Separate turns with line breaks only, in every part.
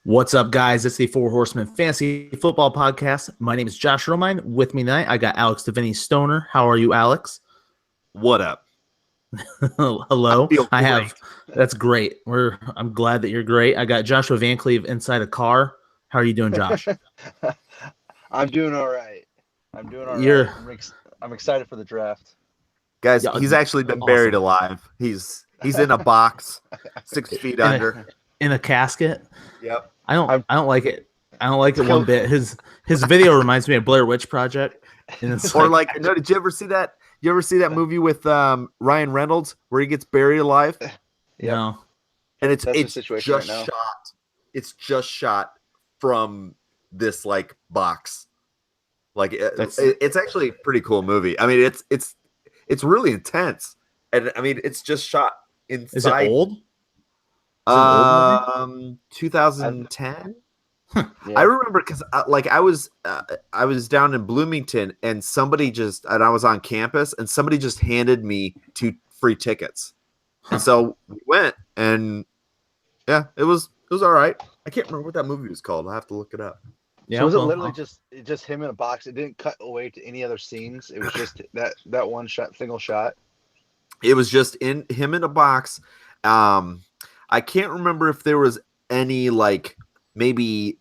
What's up, guys? It's the Four Horsemen Fantasy Football Podcast. My name is Josh Romine. With me tonight, I got Alex Deviney Stoner. How are you, Alex?
What up? I
Hello.
feel
I
great.
have. That's great. I'm glad that you're great. I got Joshua Van Cleve inside a car. How are you doing, Josh?
I'm doing all right. I'm doing all right.
You're
I'm excited for the draft.
Guys,
yeah,
he's actually been buried
awesome.
alive. He's in a box, 6 feet
in
under.
in a casket.
Yep.
I don't
I'm
I don't like it. I don't like it one bit. His video reminds me of Blair Witch Project. And it's
Or no, did you ever see that? You ever see that movie with Ryan Reynolds where he gets buried alive?
Yep.
no.
And it's
That's the
it's
situation
just
right now.
shot. It's just shot from this box. It's actually a pretty cool movie. I mean, it's really intense. And I mean, it's just shot inside.
Is it old? Is it an old movie?
2010.
Yeah.
I remember because I was down in Bloomington and I was on campus and somebody just handed me 2 free tickets, and so we went, and yeah, it was all right. I can't remember what that movie was called. I will have to look it up.
Yeah,
So was it
well,
literally just him in a box? It didn't cut away to any other scenes. It was just that one shot, single shot.
It was just him in a box. I can't remember if there was any maybe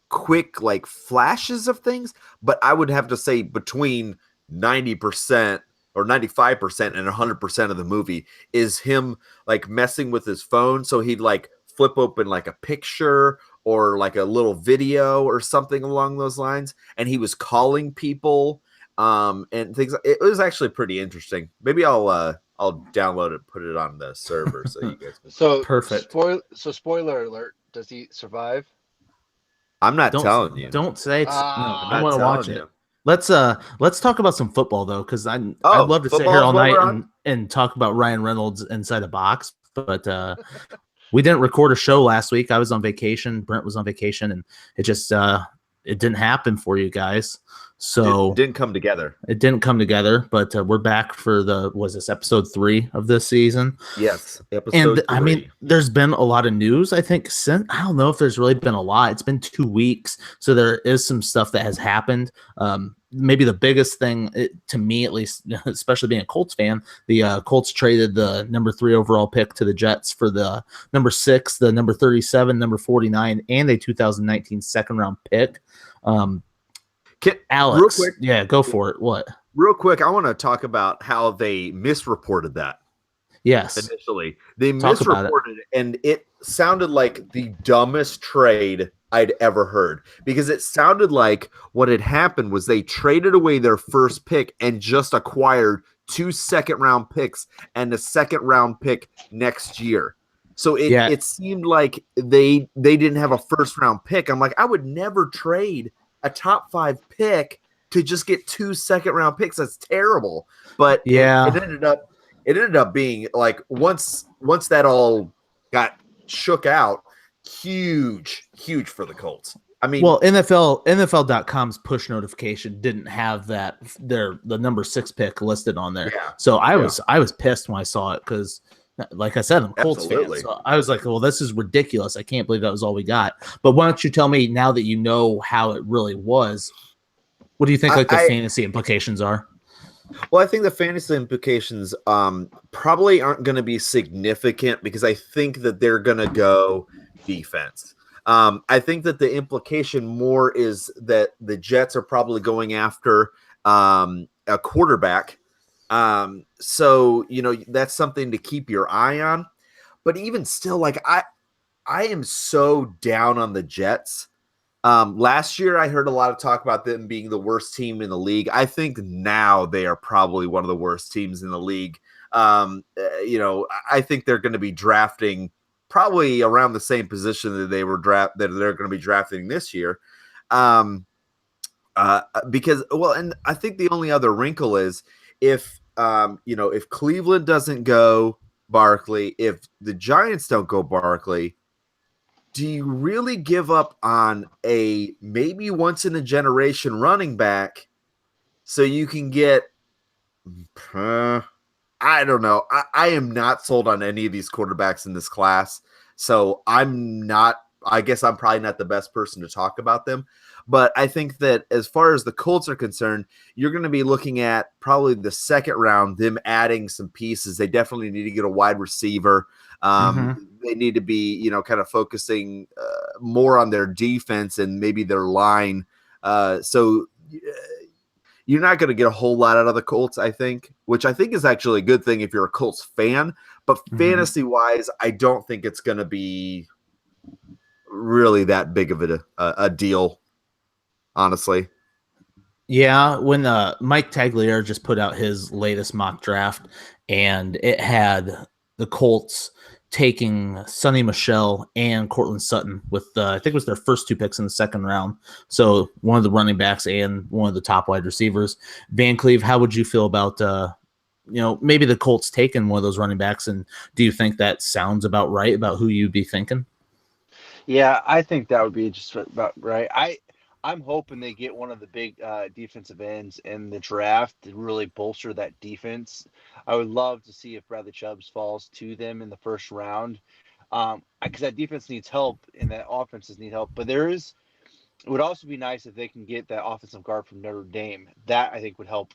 quick flashes of things, but I would have to say between 90% or 95% and 100% of the movie is him messing with his phone. So he'd flip open a picture or a little video or something along those lines, and he was calling people and things. It was actually pretty interesting. Maybe I'll download it and put it on the server so you guys can.
So
Perfect.
Spoiler alert: does he survive?
I'm not
Don't
telling you.
Don't say it's no.
I'm
I
not
want to watch
telling
it.
you.
Let's talk about some football though, because I'd
Oh,
love to sit
football
here
is
all
what
night
we're on?
and talk about Ryan Reynolds inside a box. But we didn't record a show last week. I was on vacation. Brent was on vacation, and it just it didn't happen for you guys. So
It didn't come together.
it didn't come together. But we're back for was this episode 3 of this season?
Yes, episode
And
3.
I mean, there's been a lot of news. I think since I don't know if there's really been a lot. It's been 2 weeks, so there is some stuff that has happened. Maybe the biggest thing to me, at least, especially being a Colts fan, the Colts traded the number 3 overall pick to the Jets for the number 6, the number 37, number 49, and a 2019 second round pick. Alex,
real quick,
yeah, go for it. What?
Real quick, I want to talk about how they misreported that.
Yes,
Initially, they
Talk about
misreported it, and it sounded like the dumbest trade I'd ever heard, because it sounded like what had happened was they traded away their first pick and just acquired 2 second-round picks and a second-round pick next year. So it seemed like they didn't have a first-round pick. I'm like, I would never trade a top 5 pick to just get 2 second-round picks. That's terrible. But
Yeah.
it ended up being once that all got shook out, huge for the Colts. I mean,
well, NFL.com's push notification didn't have the number 6 pick listed on there.
Yeah.
So I was pissed when I saw it because, like I said, I'm a Colts
Absolutely.
fan. So I was like, well, this is ridiculous. I can't believe that was all we got. But why don't you tell me, now that you know how it really was, what do you think the fantasy implications are?
Well, I think the fantasy implications probably aren't going to be significant, because I think that they're going to go defense. I think that the implication more is that the Jets are probably going after a quarterback. So, that's something to keep your eye on. But even still, I am so down on the Jets. Last year, I heard a lot of talk about them being the worst team in the league. I think now they are probably one of the worst teams in the league. I think they're going to be drafting probably around the same position that they're going to be drafting this year. Because, and I think the only other wrinkle is if Cleveland doesn't go Barkley, if the Giants don't go Barkley, do you really give up on a maybe once in a generation running back so you can get I don't know. I am not sold on any of these quarterbacks in this class. So I'm not I guess I'm probably not the best person to talk about them, but I think that as far as the Colts are concerned, you're going to be looking at probably the second round, them adding some pieces. They definitely need to get a wide receiver. They need to be, kind of focusing more on their defense and maybe their line. So you're not going to get a whole lot out of the Colts, I think, which I think is actually a good thing if you're a Colts fan. But fantasy-wise, I don't think it's going to be really that big of a deal, honestly.
Yeah, when Mike Tagliere just put out his latest mock draft, and it had the Colts taking Sonny Michel and Cortland Sutton with I think it was their first 2 picks in the second round. So one of the running backs and one of the top wide receivers. Van Cleve, how would you feel about maybe the Colts taking one of those running backs? And do you think that sounds about right about who you'd be thinking?
Yeah, I think that would be just about right. I'm hoping they get one of the big defensive ends in the draft to really bolster that defense. I would love to see if Bradley Chubbs falls to them in the first round, because that defense needs help and that offenses need help. But it would also be nice if they can get that offensive guard from Notre Dame. That I think would help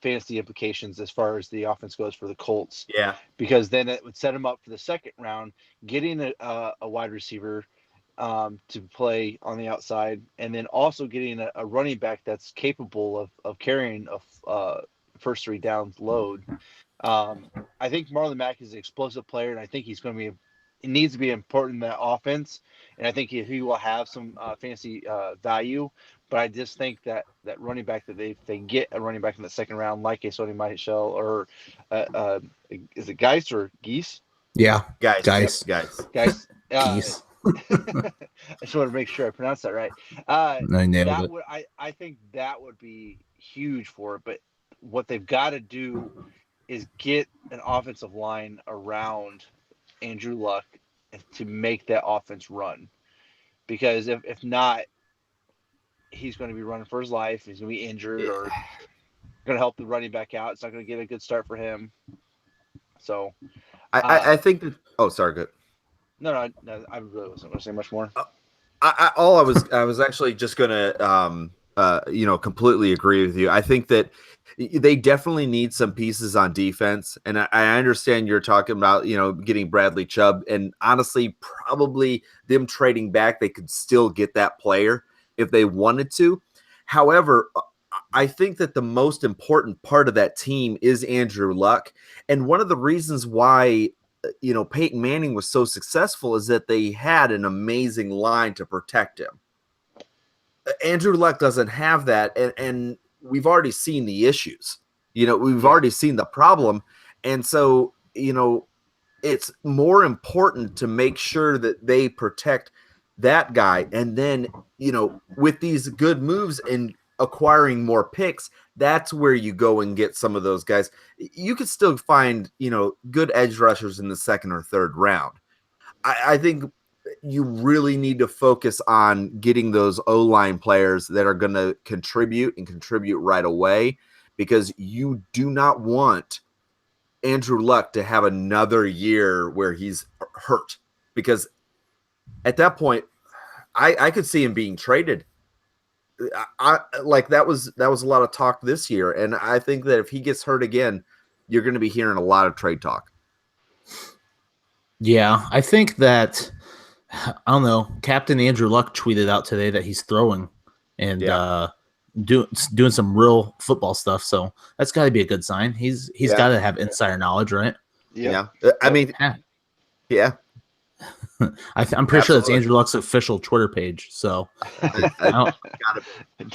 fantasy implications as far as the offense goes for the Colts.
Yeah,
because then it would set them up for the second round, getting a wide receiver to play on the outside, and then also getting a running back that's capable of carrying a first 3 down load. I think Marlon Mack is an explosive player, and I think he's going to be. It needs to be important in that offense, and I think he will have some fantasy value. But I just think that running back that they get a running back in the second round, like a Sonny Michel or is it Geis or Geese?
Yeah,
Geis.
Geese.
I just want to make sure I pronounce that right.
I nailed it.
I think that would be huge for it. But what they've got to do is get an offensive line around Andrew Luck to make that offense run. Because if not, he's going to be running for his life. He's going to be injured or going to help the running back out. It's not going to get a good start for him. So
I think that. Oh, sorry. Good.
No, I really wasn't going to say much more.
I was actually just going to, completely agree with you. I think that they definitely need some pieces on defense. And I understand you're talking about, getting Bradley Chubb, and honestly, probably them trading back, they could still get that player if they wanted to. However, I think that the most important part of that team is Andrew Luck. And one of the reasons why, Peyton Manning was so successful is that they had an amazing line to protect him. Andrew Luck doesn't have that. And we've already seen the issues, we've already seen the problem. And so, it's more important to make sure that they protect that guy. And then, with these good moves and acquiring more picks, that's where you go and get some of those guys. You could still find, good edge rushers in the second or third round. I think you really need to focus on getting those O-line players that are going to contribute right away, because you do not want Andrew Luck to have another year where he's hurt, because at that point, I could see him being traded. That was a lot of talk this year, and I think that if he gets hurt again, you're going to be hearing a lot of trade talk.
Yeah, I think that, I don't know, Captain Andrew Luck tweeted out today that he's throwing and doing some real football stuff. So that's got to be a good sign. He's got to have insider knowledge, right?
Yeah. I mean, yeah.
I'm pretty sure that's Andrew Luck's official Twitter page. So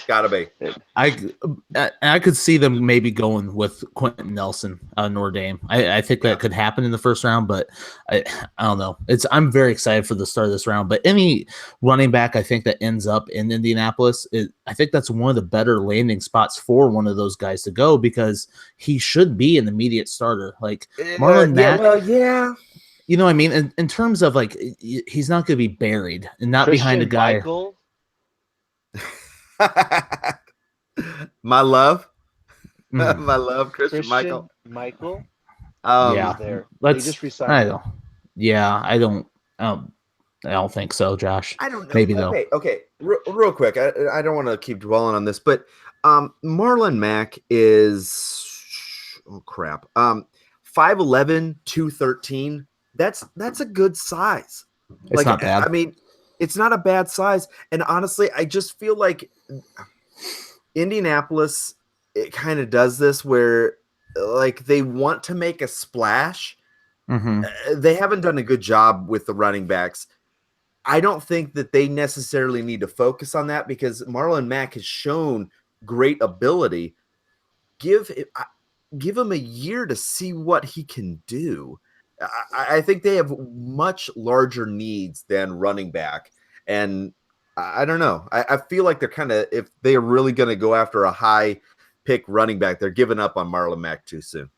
gotta be.
I could see them maybe going with Quentin Nelson out of Notre Dame. I think that could happen in the first round, but I don't know. I'm very excited for the start of this round. But any running back I think that ends up in Indianapolis, I think that's one of the better landing spots for one of those guys to go, because he should be an immediate starter. Like Marlon Mack. You know what I mean? In terms of, like, he's not going to be buried and not
Christian
behind a guy.
Michael.
My love. My love, Christian Michael.
Michael.
Yeah.
There.
Let's.
They just resigned.
I don't. Yeah, I don't. I don't think so, Josh.
I don't know.
Maybe though.
Okay. Real quick. I don't want to keep dwelling on this, but Marlon Mack is crap. 5'11", 213. That's a good size.
It's not bad.
I mean, it's not a bad size. And honestly, I just feel like Indianapolis, it kind of does this where like they want to make a splash. They haven't done a good job with the running backs. I don't think that they necessarily need to focus on that because Marlon Mack has shown great ability. Give him a year to see what he can do. I think they have much larger needs than running back. And I don't know. I feel like they're kind of, if they are really going to go after a high pick running back, they're giving up on Marlon Mack too soon.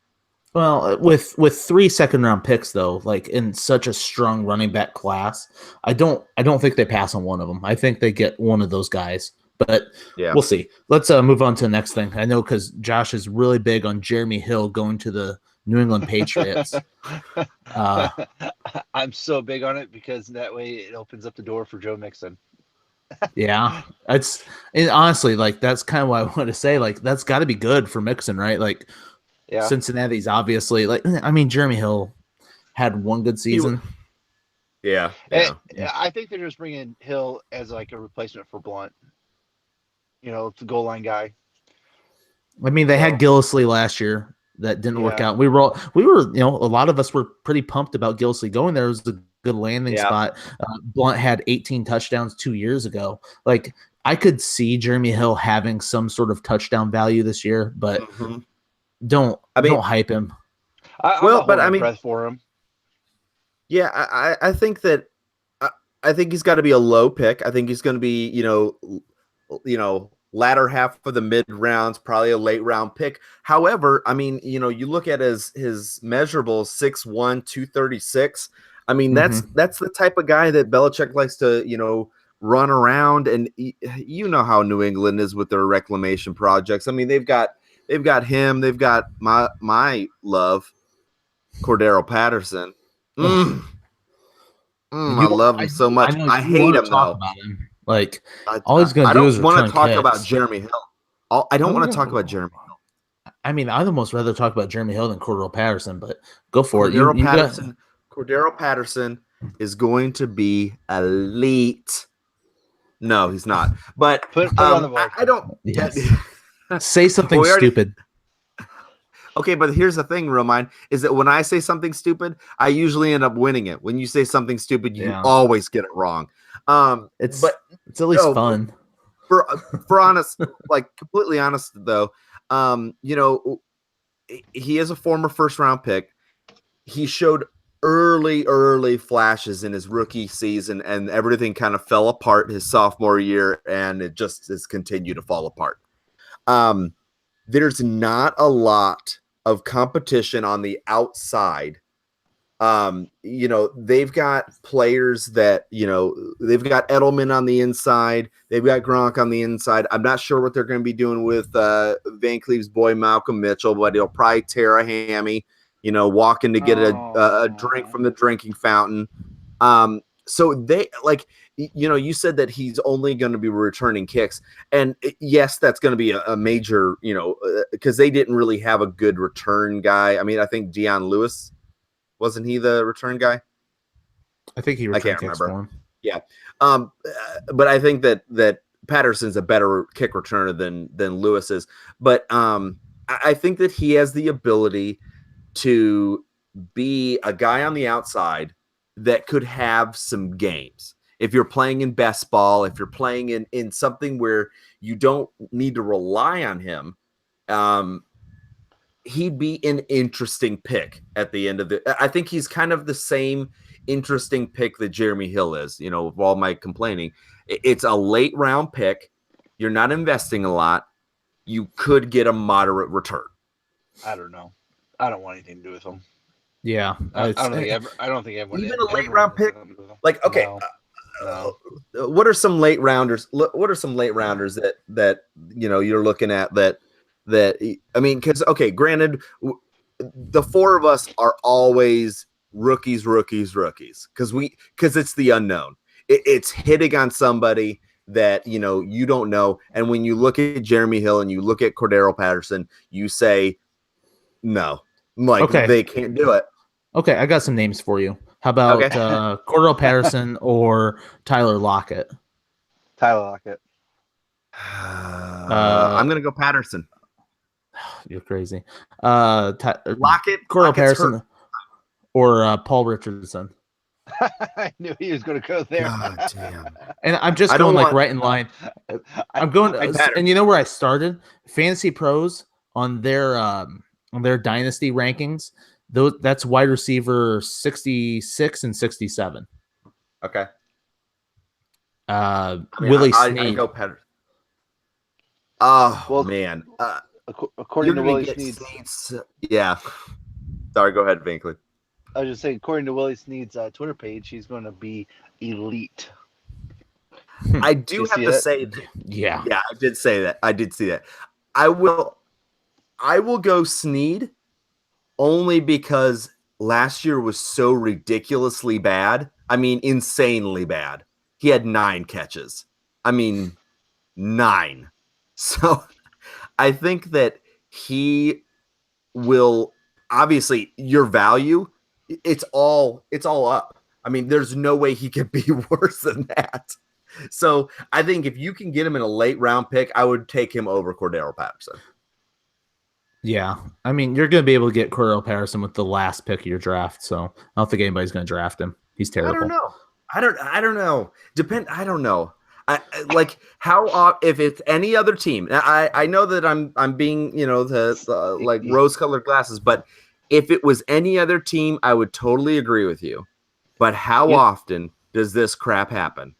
Well, with 3 second-round picks though, like in such a strong running back class, I don't think they pass on one of them. I think they get one of those guys, but
yeah,
we'll see. Let's move on to the next thing. I know because Josh is really big on Jeremy Hill going to the New England Patriots.
I'm so big on it because that way it opens up the door for Joe Mixon.
Yeah, honestly, like that's kind of what I want to say. Like that's got to be good for Mixon, right? Like.
Yeah.
Cincinnati's obviously like. I mean, Jeremy Hill had one good season.
Yeah.
I think they're just bringing Hill as like a replacement for Blunt. You know, the goal line guy.
I mean, they had Gillislee last year that didn't work out. We were, you know, a lot of us were pretty pumped about Gillislee going there. It was a good landing spot. Blunt had 18 touchdowns 2 years ago. Like I could see Jeremy Hill having some sort of touchdown value this year, but. Don't hype him.
I mean, breath for him.
Yeah, I think that I think he's got to be a low pick. I think he's going to be, you know, latter half of the mid rounds, probably a late round pick. However, I mean, you know, you look at his measurables, 6'1", 236. I mean, that's the type of guy that Belichick likes to, you know, run around. And you know how New England is with their reclamation projects. I mean, they've got him. They've got my love, Cordero Patterson. I love him so much. I hate him though.
Like all he's going to do is return kicks. I don't want to talk about
Jeremy Hill. I don't want to talk about Jeremy Hill.
I mean, I'd almost rather talk about Jeremy Hill than Cordero Patterson, but go for it.
Cordero Patterson is going to be elite. No, he's not. But
put it on the board.
I don't.
Yes. Say something stupid.
Okay, but here's the thing, Romine, is that when I say something stupid, I usually end up winning it. When you say something stupid, you always get it wrong.
It's at least fun.
For honest, like completely honest though, you know, he is a former first round pick. He showed early flashes in his rookie season, and everything kind of fell apart his sophomore year, and it just has continued to fall apart. There's not a lot of competition on the outside. You know, they've got players that, you know, they've got Edelman on the inside. They've got Gronk on the inside. I'm not sure what they're going to be doing with Van Cleve's boy, Malcolm Mitchell, but he'll probably tear a hammy, you know, walking to get a drink from the drinking fountain. So they like, you know, you said that he's only going to be returning kicks. And yes, that's going to be a major, you know, because they didn't really have a good return guy. I mean, I think Deion Lewis, wasn't he the return guy?
I think he returned kicks for him.
Yeah. But I think that Patterson's a better kick returner than Lewis is. But I think that he has the ability to be a guy on the outside that could have some games. If you're playing in best ball, if you're playing in something where you don't need to rely on him, he'd be an interesting pick at the end of the. I think he's kind of the same interesting pick that Jeremy Hill is. You know, with all my complaining, it's a late round pick. You're not investing a lot. You could get a moderate return.
I don't know. I don't want anything to do with him.
Yeah,
I don't think everyone.
Even a late round pick. Like, okay. No. What are some late rounders? What are some late rounders that you know you're looking at that I mean, because okay, granted, the four of us are always rookies, because it's the unknown. It's hitting on somebody that you don't know. And when you look at Jeremy Hill and you look at Cordero Patterson, you say no, like they can't do it.
Okay, I got some names for you. How about Cordero Patterson or Tyler Lockett?
Tyler Lockett.
I'm gonna go Patterson.
You're crazy.
Lockett,
Cordero Patterson, or Paul Richardson.
I knew he was going to go there.
God damn.
And I'm just going right in line. I'm going, and you know where I started? Fantasy Pros on their dynasty rankings. That's wide receiver 66 and 67.
Okay.
Willie Snead.
I go Patterson. Oh,
well,
man.
According to Willie Snead's...
Yeah. Sorry, go ahead, Vinkley.
I was just saying, according to Willie Snead's Twitter page, he's going to be elite.
I do have to say that.
Yeah,
I did say that. I did see that. I will go Snead only because last year was so ridiculously bad. I mean, insanely bad. He had 9 catches. I mean, 9. So I think that he will, obviously, your value, it's all up. I mean, there's no way he could be worse than that. So I think if you can get him in a late round pick, I would take him over Cordero Patterson. Yeah.
I mean, you're going to be able to get Cordero Patterson with the last pick of your draft. So I don't think anybody's going to draft him. He's terrible.
I don't know. I don't know. I don't know. Like how if it's any other team. I know that I'm being the like rose-colored glasses, but if it was any other team, I would totally agree with you. But how often does this crap happen?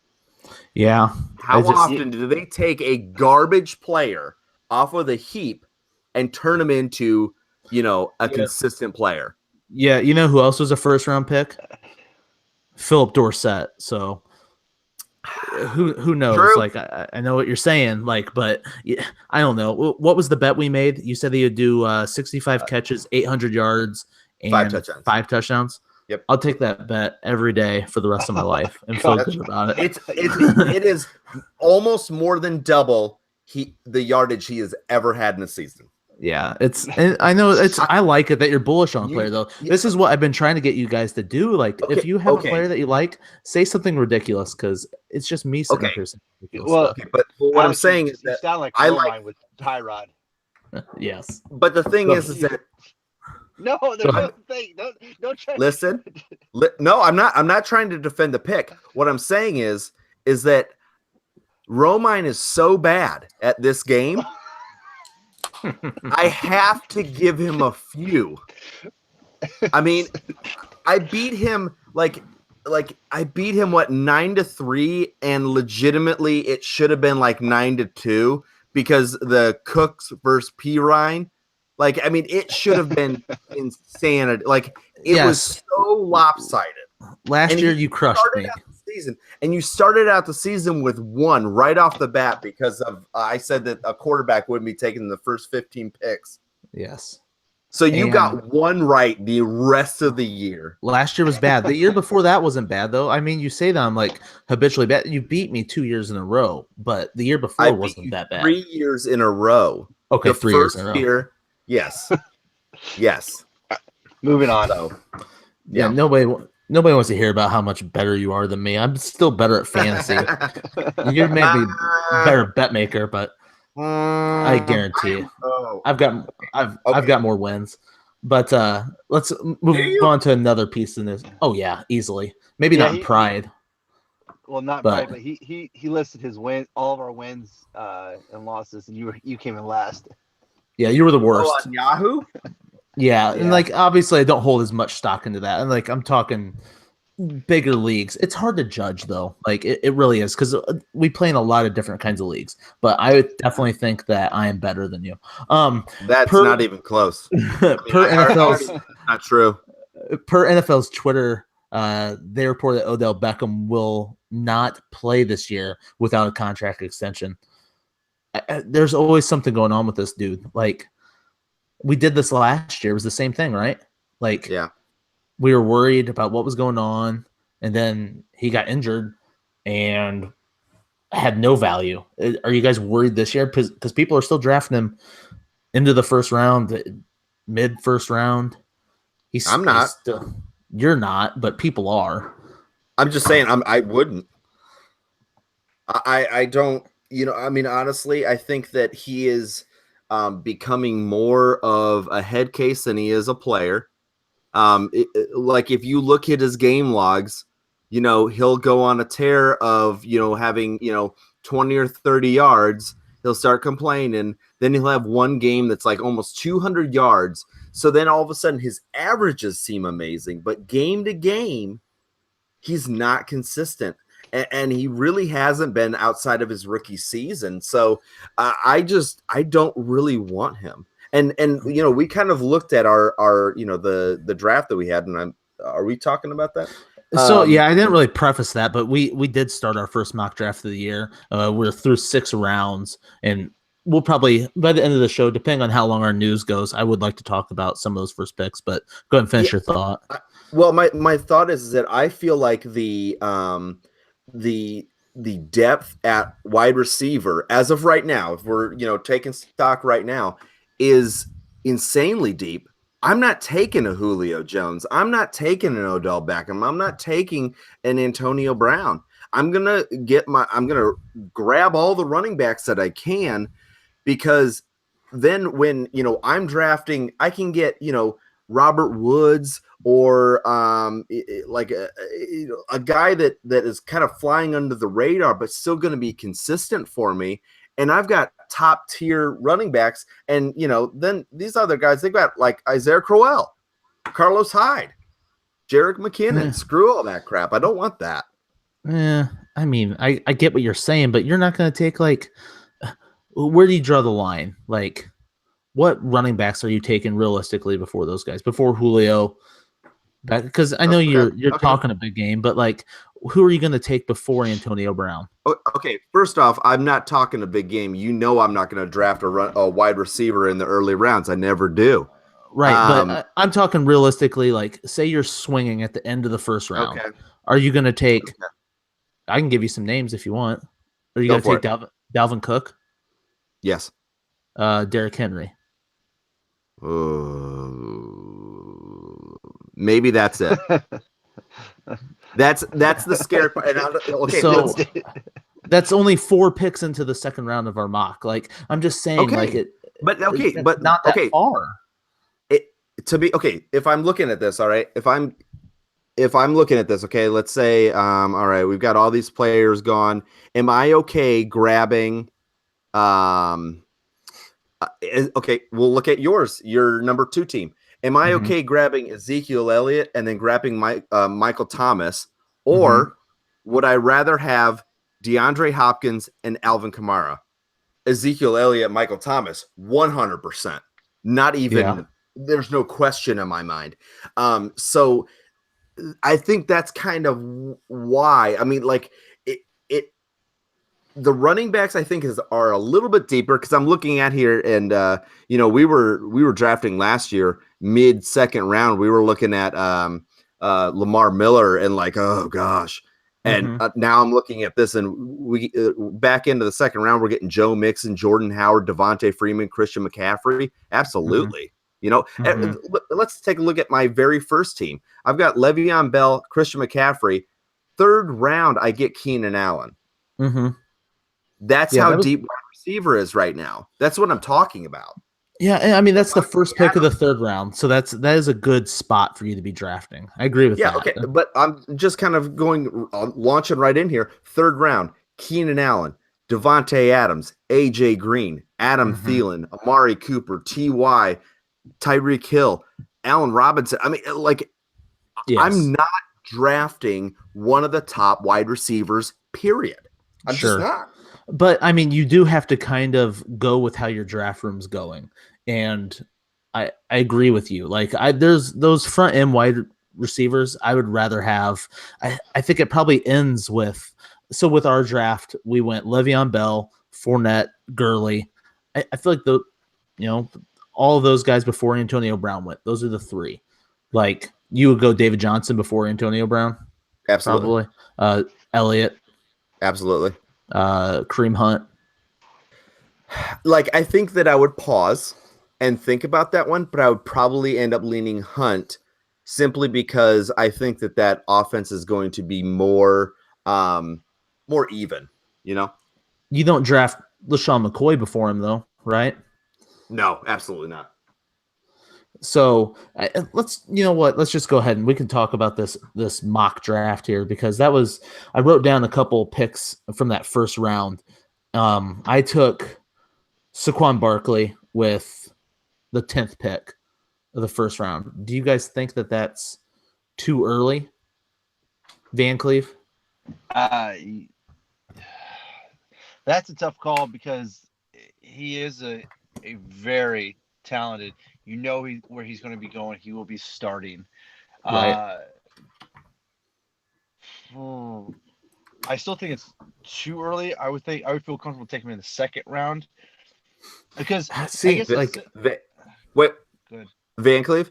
Yeah.
How often do they take a garbage player off of the heap and turn him into a consistent player?
Yeah. You know who else was a first-round pick? Philip Dorsett. So who knows?
True.
Like I know what you're saying, like, but I don't know. What was the bet we made? You said that you'd do 65 catches, 800 yards, and 5 touchdowns.
Yep.
I'll take that bet every day for the rest of my life and feel good about it.
It is almost more than double the yardage he has ever had in a season.
Yeah, and I know I like it that you're bullish on a player though. This is what I've been trying to get you guys to do. Like, if you have a player that you like, say something ridiculous, because it's just me sitting here saying ridiculous stuff.
But what I'm saying is that
sound like
I like
with Tyrod.
Yes,
but the thing is that
no, there's no thing. Don't try.
Listen, no, I'm not trying to defend the pick. What I'm saying is that Romine is so bad at this game. I have to give him a few. I mean, I beat him like I beat him 9-3, and legitimately it should have been like 9-2 because the Cooks versus Pirine. Like, I mean, it should have been insanity. Like, it was so lopsided.
Last year you crushed me.
And you started out the season with 1 right off the bat because of I said that a quarterback wouldn't be taken in the first 15 picks.
Yes.
So you got 1 right the rest of the year.
Last year was bad. The year before that wasn't bad, though. I mean, you say that I'm like habitually bad. You beat me 2 years in a row, but the year before wasn't that bad.
3 years in a row.
Okay, 3 years in a row.
Yes. Yes.
Moving on.
So,
yeah, nobody wants to hear about how much better you are than me. I'm still better at fantasy. You may be better bet maker, but I guarantee you, I've got more wins. But let's move on to another piece in this. Oh yeah, easily. Maybe not in pride.
Well, not pride, but he listed his wins, all of our wins and losses, and you came in last.
Yeah, you were the worst.
On Yahoo?
Yeah, and like obviously I don't hold as much stock into that. And like I'm talking bigger leagues. It's hard to judge though. Like it really is, because we play in a lot of different kinds of leagues. But I would definitely think that I am better than you.
That's not even close.
NFL's
not true.
Per NFL's Twitter, they report that Odell Beckham will not play this year without a contract extension. There's always something going on with this dude. Like, we did this last year. It was the same thing, right? Like,
yeah.
we were worried about what was going on, and then he got injured and had no value. Are you guys worried this year? Because people are still drafting him into the first round, mid first round.
I'm not.
You're not, but people are.
I'm just saying. I wouldn't. I don't. I mean, honestly, I think that he is becoming more of a head case than he is a player. Like if you look at his game logs, he'll go on a tear of having 20 or 30 yards. He'll start complaining. Then he'll have one game that's like almost 200 yards. So then all of a sudden his averages seem amazing, but game to game, he's not consistent. And he really hasn't been outside of his rookie season. So I don't really want him. And we kind of looked at our the draft that we had, and are we talking about that?
So yeah, I didn't really preface that, but we did start our first mock draft of the year. We're through 6 rounds, and we'll probably by the end of the show, depending on how long our news goes, I would like to talk about some of those first picks. But go ahead and finish your thought.
Well, my thought is that I feel like the depth at wide receiver as of right now, if we're taking stock right now, is insanely deep. I'm not taking a Julio Jones. I'm not taking an Odell Beckham. I'm not taking an Antonio Brown. I'm gonna grab all the running backs that I can, because then when I'm drafting, I can get Robert Woods or like a guy that is kind of flying under the radar, but still going to be consistent for me. And I've got top tier running backs, and then these other guys, they've got like Isaiah Crowell, Carlos Hyde, Jerick McKinnon. Screw all that crap. I don't want that.
I mean, I get what you're saying, but you're not going to take where do you draw the line? Like, what running backs are you taking realistically before those guys? Before Julio? Because I know you're talking a big game, but who are you going to take before Antonio Brown?
Okay, first off, I'm not talking a big game. I'm not going to draft a wide receiver in the early rounds. I never do.
Right, but I'm talking realistically. Say you're swinging at the end of the first round.
Okay.
Are you going to take? Okay. I can give you some names if you want. Are you going to take Dalvin Cook?
Yes.
Derrick Henry.
Maybe that's it. That's the scary part. Okay,
so that's only 4 picks into the second round of our mock. I'm just saying,
but
not that far.
If I'm looking at this, all right. If I'm looking at this, okay. Let's say, all right, we've got all these players gone. Am I okay grabbing? Okay, we'll look at your number 2 team. Am I okay grabbing Ezekiel Elliott and then grabbing Michael Thomas, or would I rather have DeAndre Hopkins and Alvin Kamara? Ezekiel Elliott, Michael Thomas, 100%. Not even. There's no question in my mind. So I think that's kind of why. I mean, the running backs, I think, are a little bit deeper, because I'm looking at here, and we were drafting last year mid second round. We were looking at Lamar Miller and oh gosh, and now I'm looking at this, and we back into the second round, we're getting Joe Mixon, Jordan Howard, Devontae Freeman, Christian McCaffrey. Absolutely. Let's take a look at my very first team. I've got Le'Veon Bell, Christian McCaffrey. Third round, I get Keenan Allen. That's how deep wide receiver is right now. That's what I'm talking about.
Yeah, I mean, that's the first pick of the third round, so that is a good spot for you to be drafting. I agree with that.
Yeah, okay, but I'm just kind of launching right in here. Third round, Keenan Allen, Devontae Adams, AJ Green, Adam Thielen, Amari Cooper, T.Y., Tyreek Hill, Allen Robinson. I mean, I'm not drafting one of the top wide receivers, period. I'm just not.
But I mean, you do have to kind of go with how your draft room's going, and I agree with you. There's those front end wide receivers I would rather have. I think it probably ends with our draft we went Le'Veon Bell, Fournette, Gurley. I feel like all of those guys before Antonio Brown went. Those are the 3. You would go David Johnson before Antonio Brown,
Absolutely.
probably. Elliott,
Absolutely.
Kareem Hunt.
Like, I think that I would pause and think about that one, but I would probably end up leaning Hunt simply because I think that offense is going to be more even, you know?
You don't draft LaShawn McCoy before him, though, right?
No, absolutely not.
So let's, you know what? Let's just go ahead and we can talk about this mock draft here because I wrote down a couple picks from that first round. I took Saquon Barkley with the 10th pick of the first round. Do you guys think that that's too early, Van Cleve?
That's a tough call because he is a very talented. You know where he's going to be going. He will be starting.
Right.
I still think it's too early. I would feel comfortable taking him in the second round because
See,
wait,
good.
Van Cleve?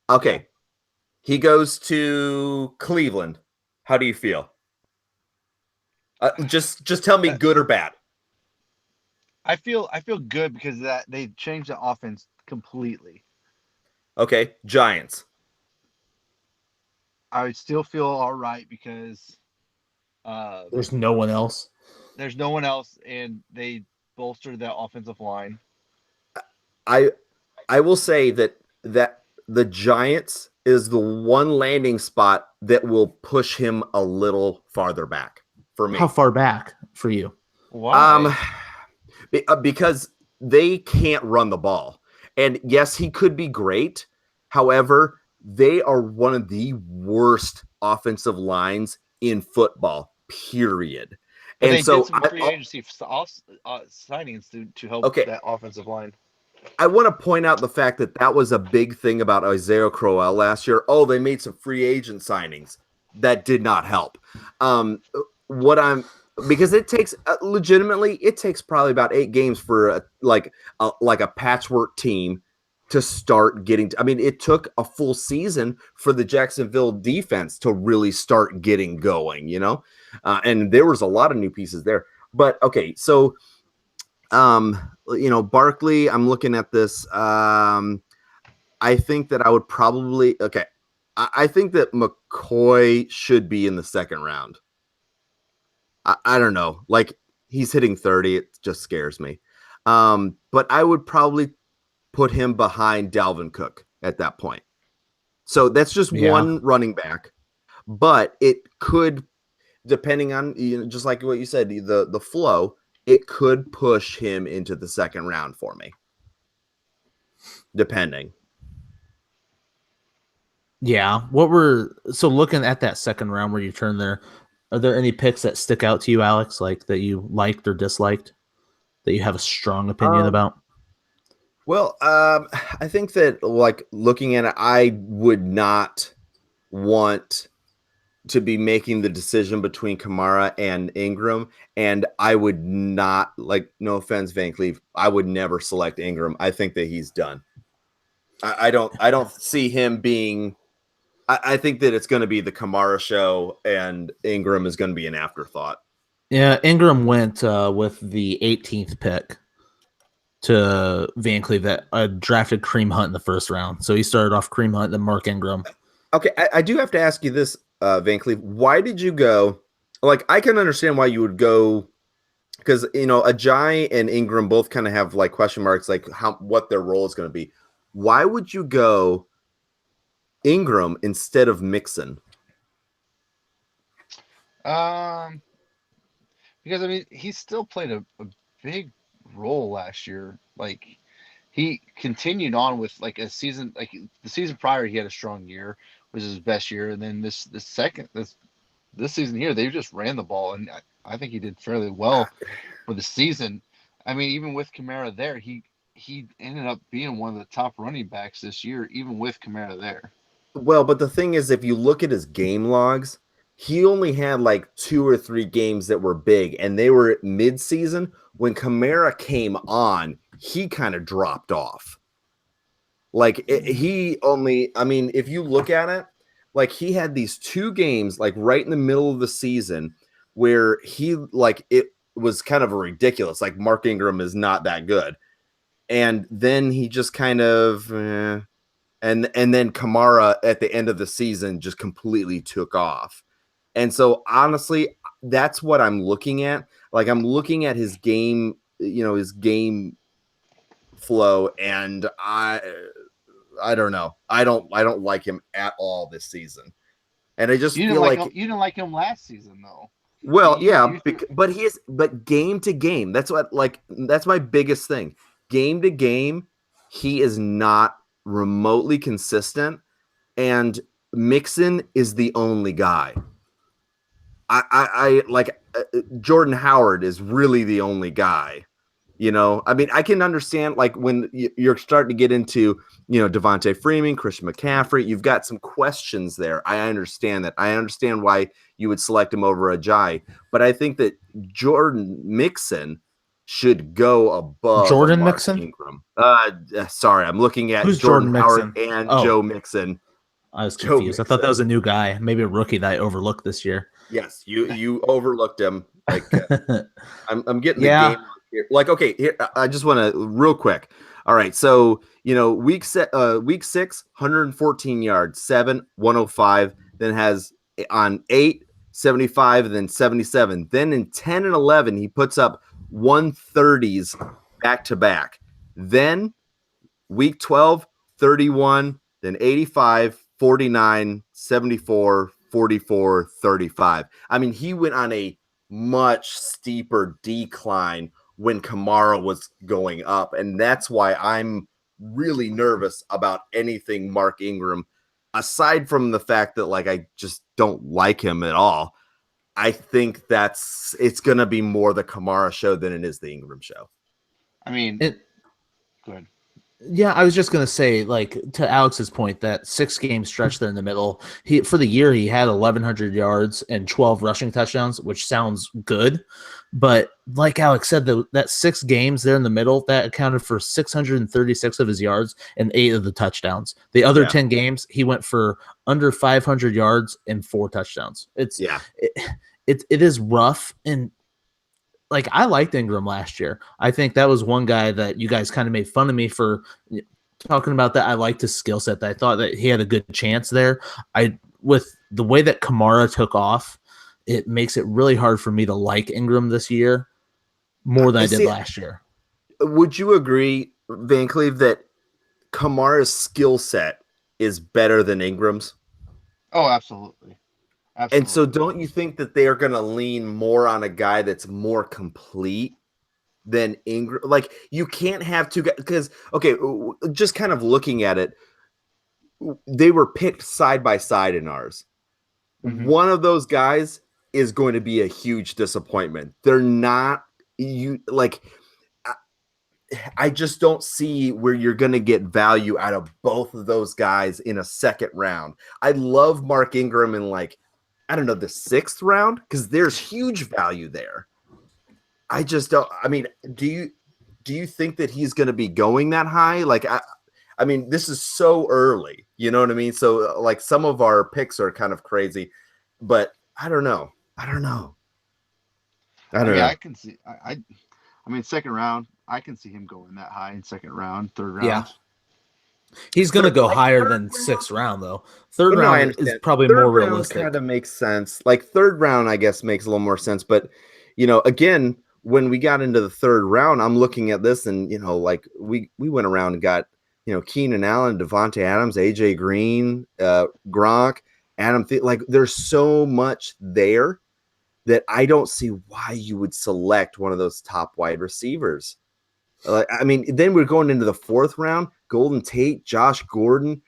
Okay. Yeah. He goes to Cleveland. How do you feel? Just tell me good or bad.
I feel good because that they changed the offense completely.
Okay, Giants.
I would still feel all right because
there's no one else.
There's no one else, and they bolstered that offensive line.
I will say that the Giants is the one landing spot that will push him a little farther back for me.
How far back for you?
Why?
Because they can't run the ball. And yes, he could be great. However, they are one of the worst offensive lines in football, period.
But and they so did some free agency signings to help that offensive line.
I want to point out the fact that was a big thing about Isaiah Crowell last year. Oh, they made some free agent signings. That did not help. Because it takes legitimately, it takes probably about 8 games for a patchwork team to start getting. I mean, it took a full season for the Jacksonville defense to really start getting going, you know, and there was a lot of new pieces there. But okay, so you know, Barkley, I'm looking at this. I think that I would probably I think that McCoy should be in the second round. I don't know. Like, he's hitting 30. It just scares me. But I would probably put him behind Dalvin Cook at that point. So that's just one running back. But it could, depending on, you know, just like what you said, the flow, it could push him into the second round for me. Depending.
Yeah. So looking at that second round where you turn there, are there any picks that stick out to you, Alex, like that you liked or disliked, that you have a strong opinion about?
Well, I think that, like, looking at it, I would not want to be making the decision between Kamara and Ingram, and I would not, like, no offense, Van Cleve, I would never select Ingram. I think that he's done. I don't see him being. I think that it's going to be the Kamara show, and Ingram is going to be an afterthought.
Yeah, Ingram went with the 18th pick to Van Cleve that drafted Kareem Hunt in the first round. So he started off Kareem Hunt, then Mark Ingram.
Okay, I do have to ask you this, Van Cleve. Why did you go? Like, I can understand why you would go, because, you know, Ajayi and Ingram both kind of have, like, question marks, like what their role is going to be. Why would you go Ingram instead of Mixon?
Because, I mean, he still played a big role last year. Like, he continued on with, like, a season, like the season prior, he had a strong year, was his best year, and then this season here, they just ran the ball, and I think he did fairly well for the season. I mean, even with Kamara there, he ended up being one of the top running backs this year, even with Kamara there.
Well, but the thing is, if you look at his game logs, he only had like 2 or 3 games that were big, and they were mid-season. When Kamara came on, he kind of dropped off. Like he only, I mean, if you look at it, like he had these 2 games like right in the middle of the season where he like it was kind of a ridiculous. Like Mark Ingram is not that good, and then he just kind of, and then Kamara at the end of the season just completely took off. And so honestly, that's what I'm looking at. Like I'm looking at his game, his game flow, and I don't know. I don't like him at all this season. And I just
You didn't
feel
like
like,
him. You didn't like him last season, though.
well,
You
but game to game, that's my biggest thing. Game to game, he is not remotely consistent, and Mixon is the only guy. I like Jordan Howard is really the only guy. I mean, I can understand like when you're starting to get into, Devontae Freeman, Christian McCaffrey, you've got some questions there. I understand that. I understand why you would select him over Ajayi, but I think that Jordan Mixon should go above
Jordan
Mark
Mixon?
Ingram. Sorry, I'm looking at
Who's
Jordan
Jordan
Howard
Mixon?
and
Oh,
Joe Mixon.
I was
Joe
confused. I thought that
Mixon.
was a new guy, maybe a rookie that I overlooked this year.
Yes, you overlooked him. Like I'm getting the
Yeah.
game here. Like, okay, here I just want to real quick. All right, so week 6, 114 yards, 7, 105, then has on 8, 75, and then 77. Then in 10 and 11, he puts up 130s back to back. Then week 12, 31, then 85, 49, 74, 44, 35. I mean, he went on a much steeper decline when Kamara was going up. And that's why I'm really nervous about anything Mark Ingram, aside from the fact that like I just don't like him at all. I think it's going to be more the Kamara show than it is the Ingram show.
I mean,
It,
go ahead.
Yeah, I was just gonna say, like to Alex's point, that 6-game stretch there in the middle. For the year he had 1,100 yards and 12 rushing touchdowns, which sounds good, but like Alex said, that 6 games there in the middle that accounted for 636 of his yards and 8 of the touchdowns. The other 10 games he went for under 500 yards and 4 touchdowns. It is rough, and like I liked Ingram last year. I think that was one guy that you guys kind of made fun of me for talking about that. I liked his skill set. I thought that he had a good chance there. With the way that Kamara took off, it makes it really hard for me to like Ingram this year more than I did last year.
Would you agree, Van Cleve, that Kamara's skill set is better than Ingram's?
Oh, absolutely.
And so don't you think that they are going to lean more on a guy that's more complete than Ingram? Like you can't have 2 guys because, okay, just kind of looking at it, they were picked side by side in ours. Mm-hmm. One of those guys is going to be a huge disappointment. They're not I just don't see where you're going to get value out of both of those guys in a second round. I love Mark Ingram in the 6th round because there's huge value there. I just don't. I mean, do you think that he's going to be going that high? Like, I mean, this is so early. You know what I mean? So, like, some of our picks are kind of crazy, but I don't know. I know.
I can see. I mean, second round, I can see him going that high in second round, third round.
Yeah. He's going to go higher than 6th round, though. Third round is probably more realistic.
Kind of makes sense. Like third round, I guess, makes a little more sense. But, again, when we got into the third round, I'm looking at this and, like we went around and got, Keenan Allen, Devontae Adams, AJ Green, Gronk, Adam. Like there's so much there that I don't see why you would select one of those top wide receivers. I mean, then we're going into the 4th round. Golden Tate, Josh Gordon,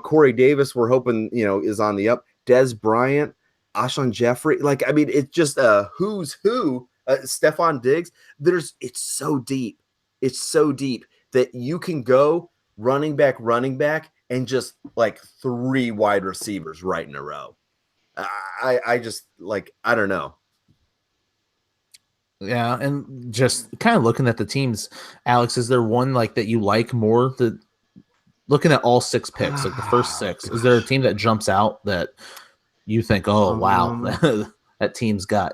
Corey Davis, we're hoping, is on the up. Dez Bryant, Alshon Jeffrey. Like, I mean, it's just who's who. Stephon Diggs. It's so deep. It's so deep that you can go running back, and just like 3 wide receivers right in a row. I just I don't know.
Yeah, and just kind of looking at the teams, Alex, is there one like that you like more Looking at all 6 picks, like the first 6, is there a team that jumps out that you think, oh wow, that team's got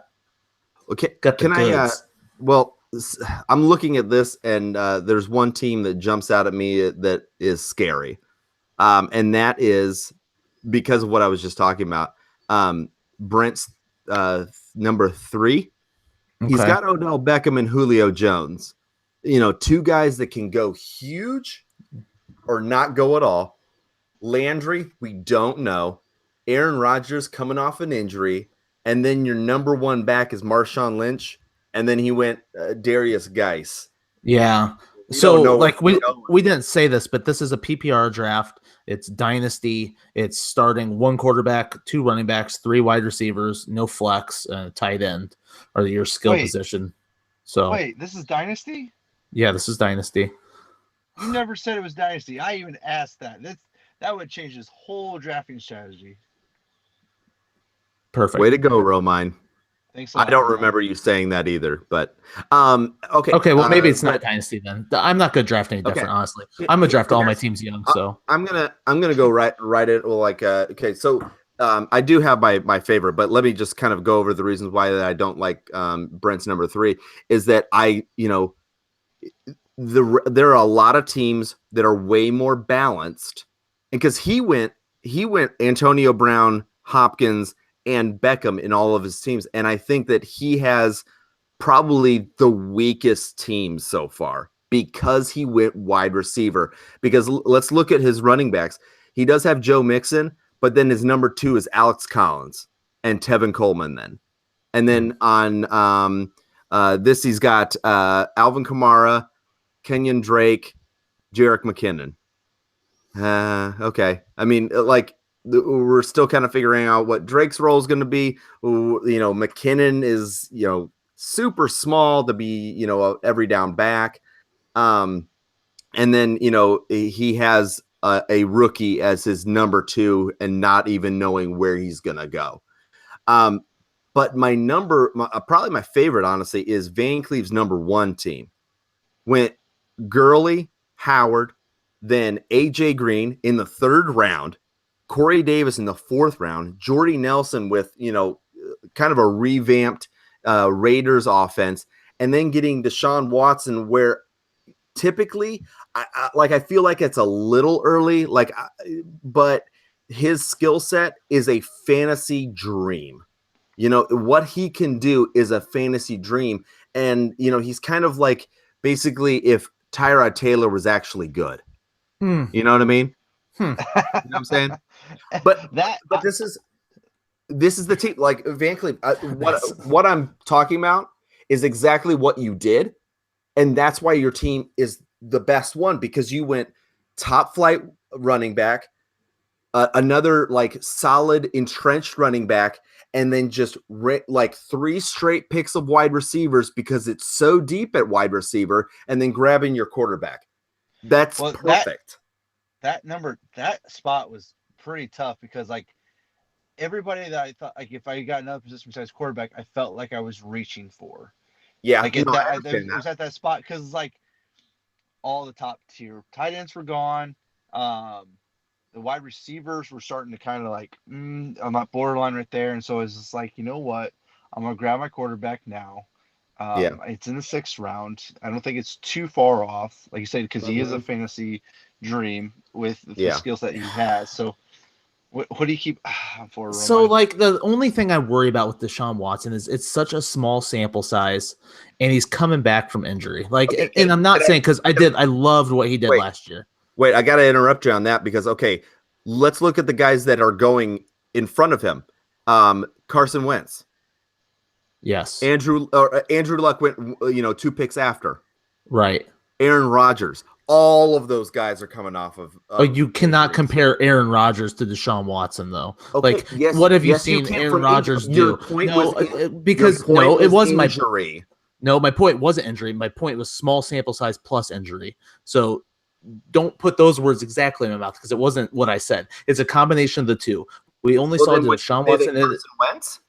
Okay,
got the
can
goods?
I'm looking at this, and there's one team that jumps out at me that is scary, and that is because of what I was just talking about. Brent's number 3. He's got Odell Beckham and Julio Jones. 2 guys that can go huge or not go at all. Landry, we don't know. Aaron Rodgers coming off an injury. And then your number 1 back is Marshawn Lynch. And then he went Darius Geis.
Yeah. So like we didn't say this, but this is a PPR draft. It's dynasty. It's starting 1 quarterback, 2 running backs, 3 wide receivers, no flex, tight end or your skill position. So
wait, this is dynasty?
Yeah, this is dynasty.
You never said it was dynasty. I even asked that. That would change his whole drafting strategy.
Perfect.
Way to go, Romine.
Thanks.
I don't remember you saying that either, but okay.
Okay, well maybe it's not dynasty then. I'm not gonna draft any different, honestly. I'm gonna draft all my teams young, so
I'm gonna go right it like okay. So I do have my favorite, but let me just kind of go over the reasons why that I don't like Brent's number 3 is that there are a lot of teams that are way more balanced, and because he went Antonio Brown, Hopkins, and Beckham in all of his teams, and I think that he has probably the weakest team so far because he went wide receiver. Because let's look at his running backs. He does have Joe Mixon, but then his number 2 is Alex Collins and Tevin Coleman then. And then on this, he's got Alvin Kamara, Kenyon Drake, Jerick McKinnon. Okay. I mean, like, we're still kind of figuring out what Drake's role is going to be. McKinnon is, super small to be, a every down back. And then, he has a rookie as his number 2 and not even knowing where he's going to go. But probably my favorite, honestly, is Van Cleve's number 1 team. Went Gurley, Howard, then A.J. Green in the 3rd round, Corey Davis in the 4th round, Jordy Nelson with, kind of a revamped Raiders offense, and then getting Deshaun Watson, where typically I feel like it's a little early, but his skill set is a fantasy dream. What he can do is a fantasy dream. And, he's kind of like basically if Tyrod Taylor was actually good. You know what I mean? You know what I'm saying? But this is the team. Like Van Cleef, what I'm talking about is exactly what you did. And that's why your team is the best one, because you went top flight running back, another like solid entrenched running back, and then just 3 straight picks of wide receivers because it's so deep at wide receiver, and then grabbing your quarterback. That's perfect.
That spot was pretty tough because like everybody that I thought, like if I got another position besides quarterback, I felt like I was reaching for.
Yeah,
like it was at that spot because like all the top tier tight ends were gone. The wide receivers were starting to kind of like on that borderline right there, and so it's just like, you know what, I'm gonna grab my quarterback now. It's in the 6th round. I don't think it's too far off, like you said, because he is a fantasy dream with the skills that he has. So what do you keep for?
So like the only thing I worry about with Deshaun Watson is it's such a small sample size, and he's coming back from injury. Like, and I'm not saying because I loved what he did last year.
Wait, I got to interrupt you on that because, okay, let's look at the guys that are going in front of him. Carson Wentz.
Yes.
Andrew Luck went, 2 picks after.
Right.
Aaron Rodgers. All of those guys are coming off of.
You cannot compare Aaron Rodgers to Deshaun Watson, though.
Okay,
what have you seen Aaron Rodgers do? It wasn't injury. No, my point wasn't injury. My point was small sample size plus injury. So don't put those words exactly in my mouth because it wasn't what I said. It's a combination of the two. We only saw Deshaun Watson.
Carson Wentz?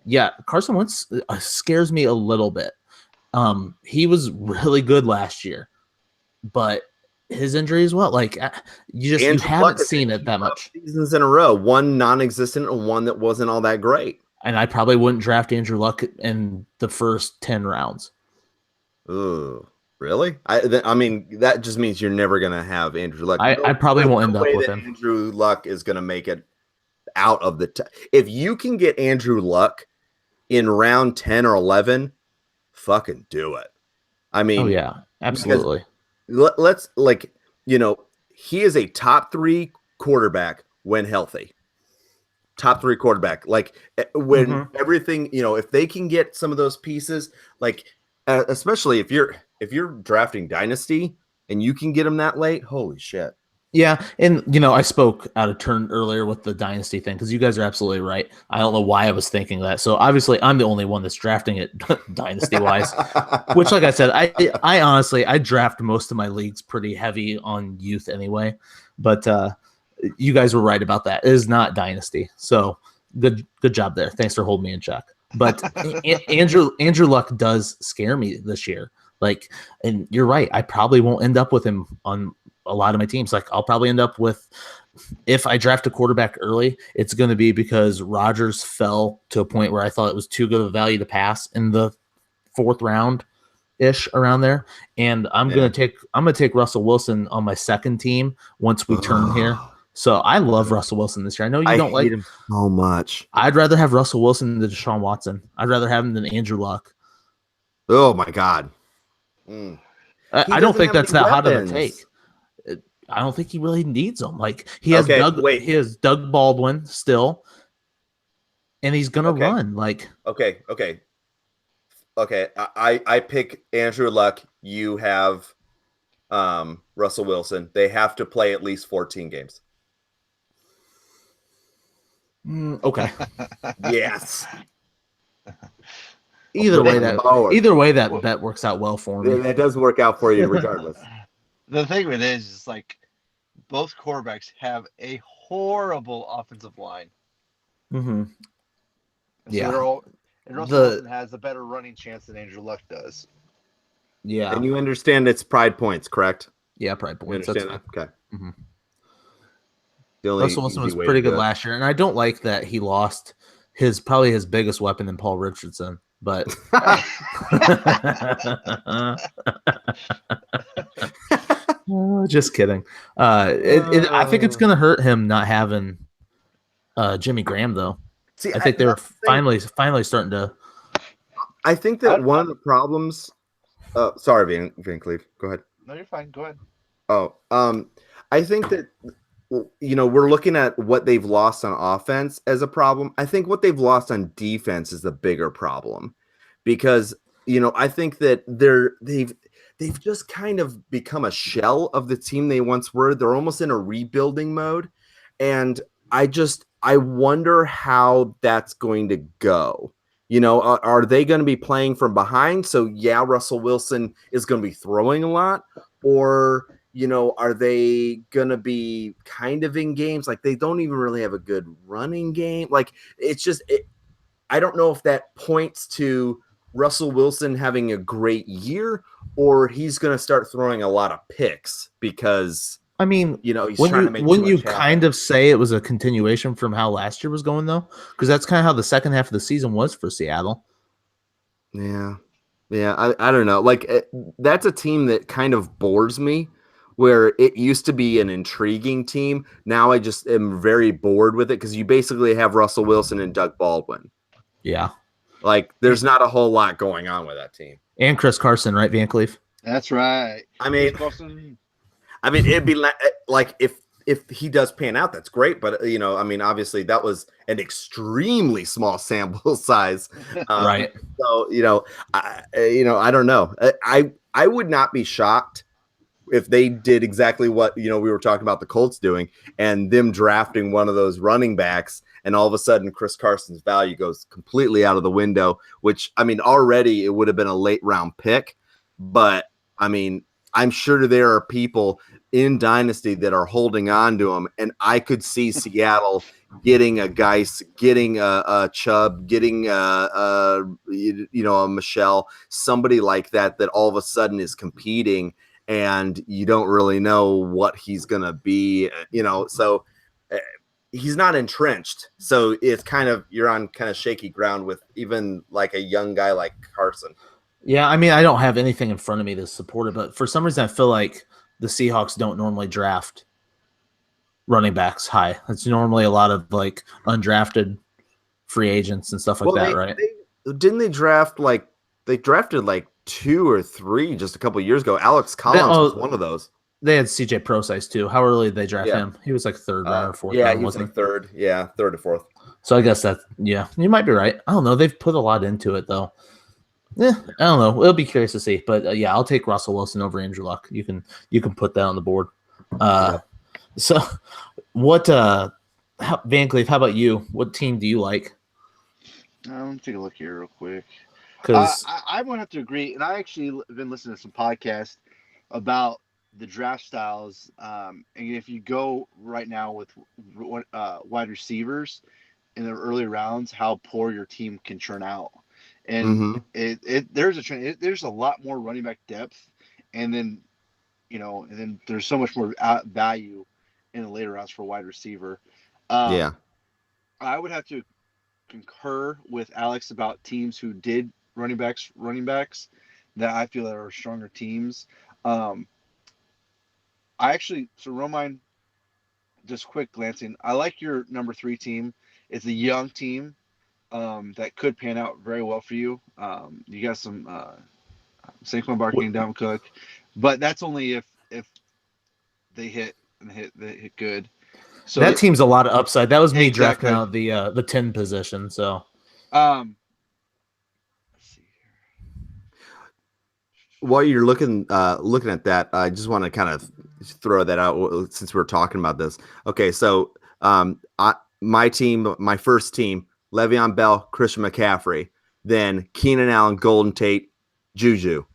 Yeah, Carson Wentz scares me a little bit. He was really good last year, but his injury as well. Like you
Andrew
haven't
Luck has
seen
had
it that
2
much.
seasons in a row, one non-existent and one that wasn't all that great.
And I probably wouldn't draft Andrew Luck in the first 10 rounds.
Ooh, really? I mean, that just means you're never going to have Andrew Luck.
I probably won't end up with him.
Andrew Luck is going to make it out of the if you can get Andrew Luck in round 10 or 11, fucking do it. I mean,
oh yeah, absolutely.
Let's he is a top 3 quarterback when healthy. Top 3 quarterback. Like when everything, if they can get some of those pieces, like especially if you're drafting dynasty and you can get them that late, holy shit.
Yeah, and I spoke out of turn earlier with the dynasty thing because you guys are absolutely right. I don't know why I was thinking that. So obviously, I'm the only one that's drafting it dynasty wise. Which, like I said, I honestly draft most of my leagues pretty heavy on youth anyway. But you guys were right about that. It is not dynasty. So good job there. Thanks for holding me in check. But Andrew Luck does scare me this year. Like, and you're right. I probably won't end up with him on a lot of my teams. Like I'll probably end up with, if I draft a quarterback early, it's going to be because Rodgers fell to a point where I thought it was too good of a value to pass in the 4th round ish around there. And I'm going to take Russell Wilson on my second team once we turn here. So I love Russell Wilson this year. I know you don't like
him so much.
I'd rather have Russell Wilson than Deshaun Watson. I'd rather have him than Andrew Luck.
Oh my God.
I don't think that's that hot of a take. I don't think he really needs them. Like he has Doug Baldwin still, and he's gonna run. Like
okay. I pick Andrew Luck. You have Russell Wilson. They have to play at least 14 games.
Okay.
Yes.
Either way, that bet works out well for me.
That does work out for you, regardless.
The thing with it is like both quarterbacks have a horrible offensive line.
Mm-hmm.
Yeah. And Russell Wilson has a better running chance than Andrew Luck does.
Yeah.
And you understand it's pride points, correct?
Yeah, pride points.
You understand that? Okay.
Mm-hmm.
Russell
Wilson was pretty good last year, and I don't like that he lost probably his biggest weapon in Paul Richardson. But just kidding. I think it's going to hurt him not having Jimmy Graham, though. See, I think they were finally starting to.
I think that one of the problems. Sorry, Van Cleve. Go ahead.
No, you're fine. Go ahead.
Oh, I think that we're looking at what they've lost on offense as a problem. I think what they've lost on defense is the bigger problem, because I think that they've just kind of become a shell of the team they once were. They're almost in a rebuilding mode, and I wonder how that's going to go. Are they going to be playing from behind? So yeah, Russell Wilson is going to be throwing a lot, or are they going to be kind of in games like they don't even really have a good running game? Like I don't know if that points to Russell Wilson having a great year, or he's going to start throwing a lot of picks because
I mean,
he's trying to make.
Wouldn't you kind of say it was a continuation from how last year was going, though? Because that's kind of how the second half of the season was for Seattle.
Yeah. I don't know. Like that's a team that kind of bores me. Where it used to be an intriguing team, now I just am very bored with it because you basically have Russell Wilson and Doug Baldwin.
Yeah.
Like, there's not a whole lot going on with that team.
And Chris Carson, right, Van Cleef?
That's right.
I mean, it'd be like if he does pan out, that's great. But, obviously that was an extremely small sample size.
Right.
So, I don't know. I would not be shocked if they did exactly what we were talking about the Colts doing, and them drafting one of those running backs, and all of a sudden Chris Carson's value goes completely out of the window, which already it would have been a late round pick, but I'm sure there are people in Dynasty that are holding on to him, and I could see Seattle getting a Geis, getting a Chubb, getting a Michelle, somebody like that all of a sudden is competing. and you don't really know what he's going to be, so he's not entrenched. So it's you're on kind of shaky ground with even like a young guy like Carson.
Yeah, I mean, I don't have anything in front of me to support it, but for some reason I feel like the Seahawks don't normally draft running backs high. It's normally a lot of like undrafted free agents and stuff like that, right?
Didn't they draft they drafted like 2 or 3 just a couple of years ago. Alex Collins was one of those.
They had CJ Procise too. How early did they draft him? He was like third round or fourth round,
he was
wasn't
like third. Yeah, third or fourth.
So I guess you might be right. I don't know. They've put a lot into it though. Yeah, I don't know. It'll be curious to see. But yeah, I'll take Russell Wilson over Andrew Luck. You can put that on the board. So what Van Cleef, how about you? What team do you like?
Let me take a look here real quick.
Because
I'm going to have to agree. And I actually have been listening to some podcasts about the draft styles. And if you go right now with wide receivers in the early rounds, how poor your team can turn out. And there's a trend. There's a lot more running back depth. And then, there's so much more value in the later rounds for wide receiver. I would have to concur with Alex about teams who did running backs that I feel are stronger teams. Romine, just quick glancing, I like your number 3 team. It's a young team that could pan out very well for you. You got some Saquon Barkley and Dalvin Cook, but that's only if they hit good. So
that team's a lot of upside. That was me drafting out the 10 position. So,
let's see here. While you're looking at that, I just want to kind of throw that out since we're talking about this. Okay, so my team, my first team, Le'Veon Bell, Christian McCaffrey, then Keenan Allen, Golden Tate, Juju.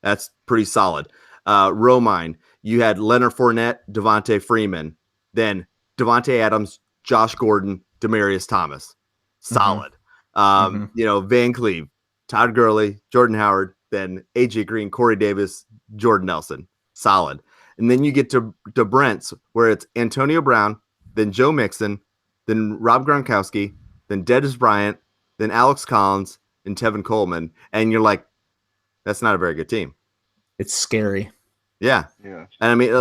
That's pretty solid. Romine, you had Leonard Fournette, Devontae Freeman, then Devontae Adams, Josh Gordon, Demaryius Thomas. Solid. Van Cleve, Todd Gurley, Jordan Howard, then AJ Green, Corey Davis, Jordan Nelson. Solid. And then you get to Brent's, where it's Antonio Brown, then Joe Mixon, then Rob Gronkowski, then Dennis Bryant, then Alex Collins, and Tevin Coleman. And you're like, that's not a very good team.
It's scary.
Yeah. And I mean,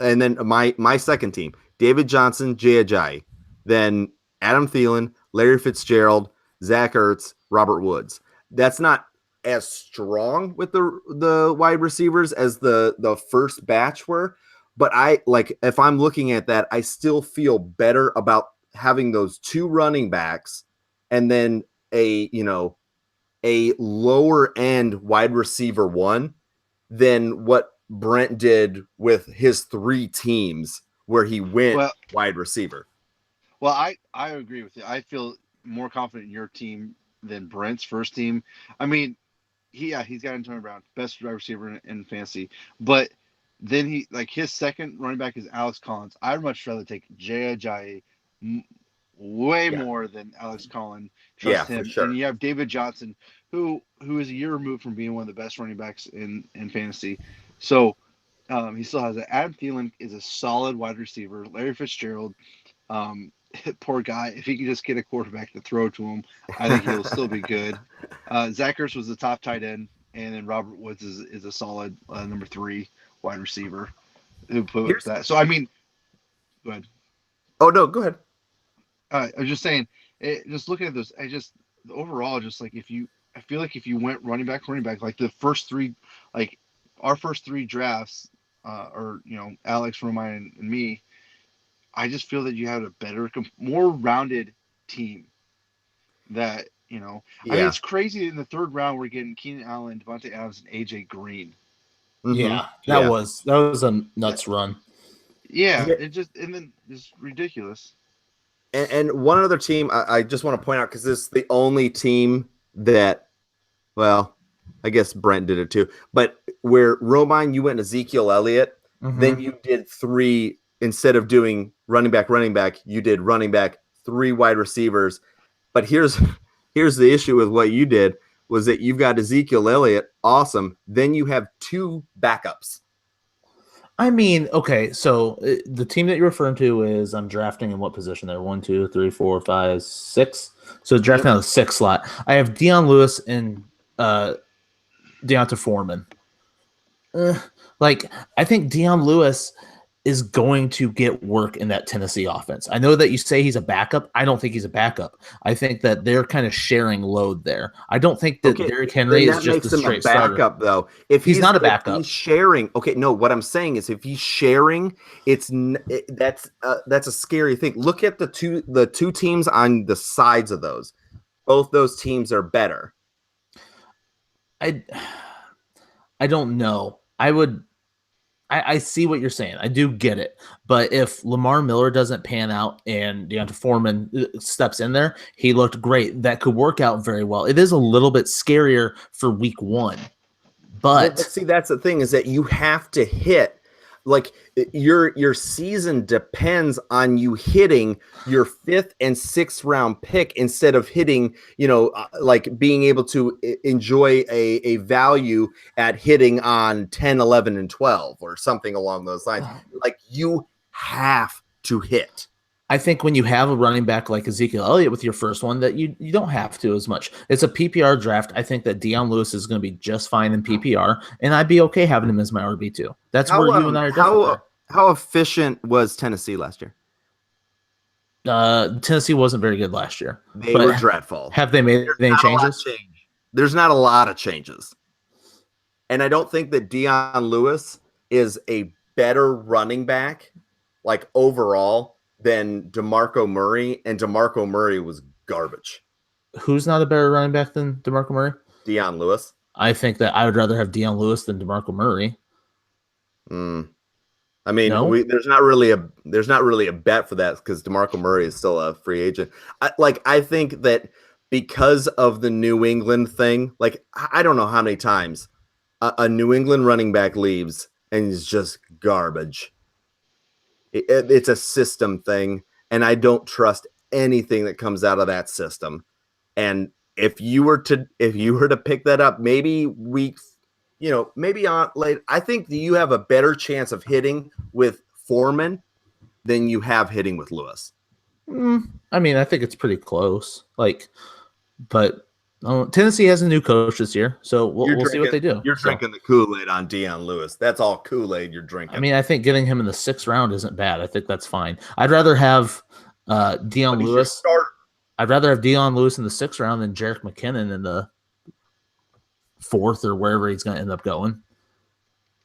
and then my second team, David Johnson, Jay Ajayi, then Adam Thielen, Larry Fitzgerald, Zach Ertz, Robert Woods. That's not as strong with the wide receivers as the first batch were, but if I'm looking at that, I still feel better about having those 2 running backs and then a lower end wide receiver 1 than what Brent did with his 3 teams where he went wide receiver.
Well, I agree with you. I feel more confident in your team than Brent's first team. I mean, he's got Antonio Brown, best wide receiver in fantasy, but then his second running back is Alex Collins. I'd much rather take Jay Ajayi way more than Alex Collins. Trust him. For sure. And you have David Johnson, who is a year removed from being one of the best running backs in fantasy. So he still has it. Adam Thielen is a solid wide receiver. Larry Fitzgerald, poor guy. If he can just get a quarterback to throw to him, I think he'll still be good. Zach Ertz was the top tight end, and then Robert Woods is a solid number 3 wide receiver. Who put that? So I mean, go ahead.
Oh no, go ahead.
I was just saying, just looking at this, overall, just like I feel like if you went running back, like the first 3, like our first 3 drafts, or Alex, Romine, and me, I just feel that you had a better, more rounded team. That I mean, it's crazy. In the 3rd round, we're getting Keenan Allen, Devontae Adams, and AJ Green.
Yeah, that was a nuts run.
Yeah, and then it's ridiculous.
And one other team I just want to point out, because this is the only team that, well, I guess Brent did it too, but where Romine, you went Ezekiel Elliott, then you did 3, instead of doing running back, you did running back, 3 wide receivers. But here's the issue with what you did. was that you've got Ezekiel Elliott, awesome. Then you have 2 backups.
I mean, okay, so the team that you're referring to is I'm drafting in what position there? 1, 2, 3, 4, 5, 6. So drafting out of the 6 slot. I have Dion Lewis and Deonta Foreman. I think Dion Lewis is going to get work in that Tennessee offense. I know that you say he's a backup. I don't think he's a backup. I think that they're kind of sharing load there. I don't think that Derrick Henry is just a straight
backup, though.
If he's not a backup,
if he's sharing. Okay, no. What I'm saying is, if he's sharing, that's a scary thing. Look at the two teams on the sides of those. Both those teams are better.
I don't know. I see what you're saying. I do get it. But if Lamar Miller doesn't pan out and Deonta Foreman steps in there, he looked great. That could work out very well. It is a little bit scarier for week 1. But
see, that's the thing, is that you have to hit. Like, your season depends on you hitting your 5th and 6th round pick instead of hitting, like being able to enjoy a value at hitting on 10, 11, and 12 or something along those lines. Like, you have to hit.
I think when you have a running back like Ezekiel Elliott with your first one, that you don't have to as much. It's a PPR draft. I think that Dion Lewis is going to be just fine in PPR, and I'd be okay having him as my RB2. That's where you and I are different.
How efficient was Tennessee last year?
Tennessee wasn't very good last year.
They were dreadful.
Have they made any changes?
There's not a lot of changes. And I don't think that Dion Lewis is a better running back, like overall, than DeMarco Murray, and DeMarco Murray was garbage.
Who's not a better running back than DeMarco Murray?
Dion Lewis.
I think that I would rather have Dion Lewis than DeMarco Murray.
I mean,
no?
there's not really a bet for that because DeMarco Murray is still a free agent. I think that because of the New England thing, like, I don't know how many times a New England running back leaves and is just garbage. It's a system thing, and I don't trust anything that comes out of that system. And if you were to pick that up, maybe maybe on late, I think that you have a better chance of hitting with Foreman than you have hitting with Lewis.
I mean, I think it's pretty close. But Tennessee has a new coach this year, so we'll see what they do.
You're drinking the Kool-Aid on Dion Lewis. That's all Kool-Aid you're drinking.
I mean, I think getting him in the 6th round isn't bad. I think that's fine. I'd rather have Dion Lewis. I'd rather have Dion Lewis in the 6th round than Jerick McKinnon in the 4th or wherever he's going to end up going.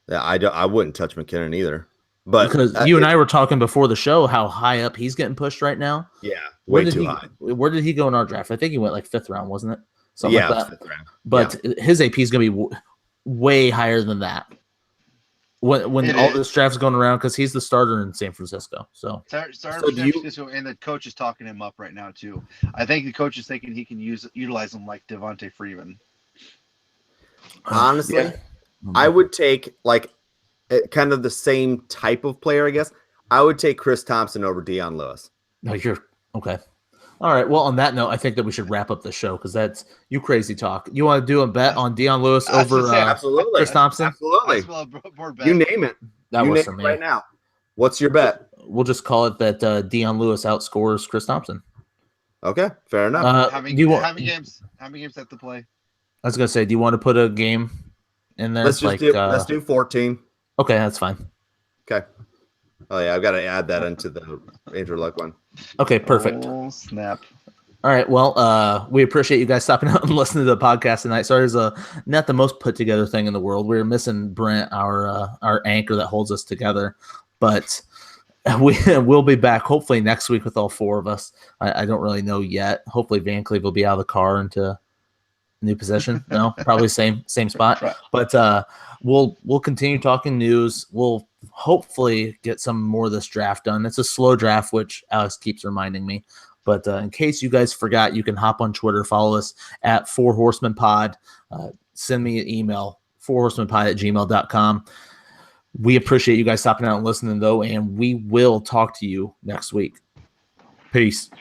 Yeah, I wouldn't touch McKinnon either. But
because you and I were talking before the show how high up he's getting pushed right now.
Yeah, way too high.
Where did he go in our draft? I think he went like 5th round, wasn't it? Something
like
that.
5th round.
But his AP is going to be way higher than that when all this draft's going around, because he's the starter in San Francisco. So
starter in San Francisco, and the coach is talking him up right now too. I think the coach is thinking he can utilize him like Devontae Freeman.
Honestly, I would take kind of the same type of player, I guess. I would take Chris Thompson over Dion Lewis.
No, you're okay. All right. Well, on that note, I think that we should wrap up the show because that's you crazy talk. You want to do a bet on Dion Lewis over Chris Thompson?
Absolutely. You name it.
That was for me
right now. What's your bet?
We'll just call it that Dion Lewis outscores Chris Thompson.
Okay, fair enough.
How many games have to play?
I was gonna say, do you want to put a game in there?
Let's do 14.
Okay, that's fine.
Okay. Oh yeah, I've got to add that into the Andrew Luck one.
Okay, perfect.
Oh, snap.
All right. Well, we appreciate you guys stopping out and listening to the podcast tonight. Sorry, it's not the most put together thing in the world. We were missing Brent, our anchor that holds us together, but we'll be back hopefully next week with all 4 of us. I don't really know yet. Hopefully Van Cleve will be out of the car into a new position. No, probably same spot.
Right.
But we'll continue talking news. We'll hopefully get some more of this draft done. It's a slow draft, which Alex keeps reminding me. But in case you guys forgot, you can hop on Twitter, follow us at 4horsemenpod. Send me an email, 4horsemenpod@gmail.com. We appreciate you guys stopping out and listening, though, and we will talk to you next week. Peace.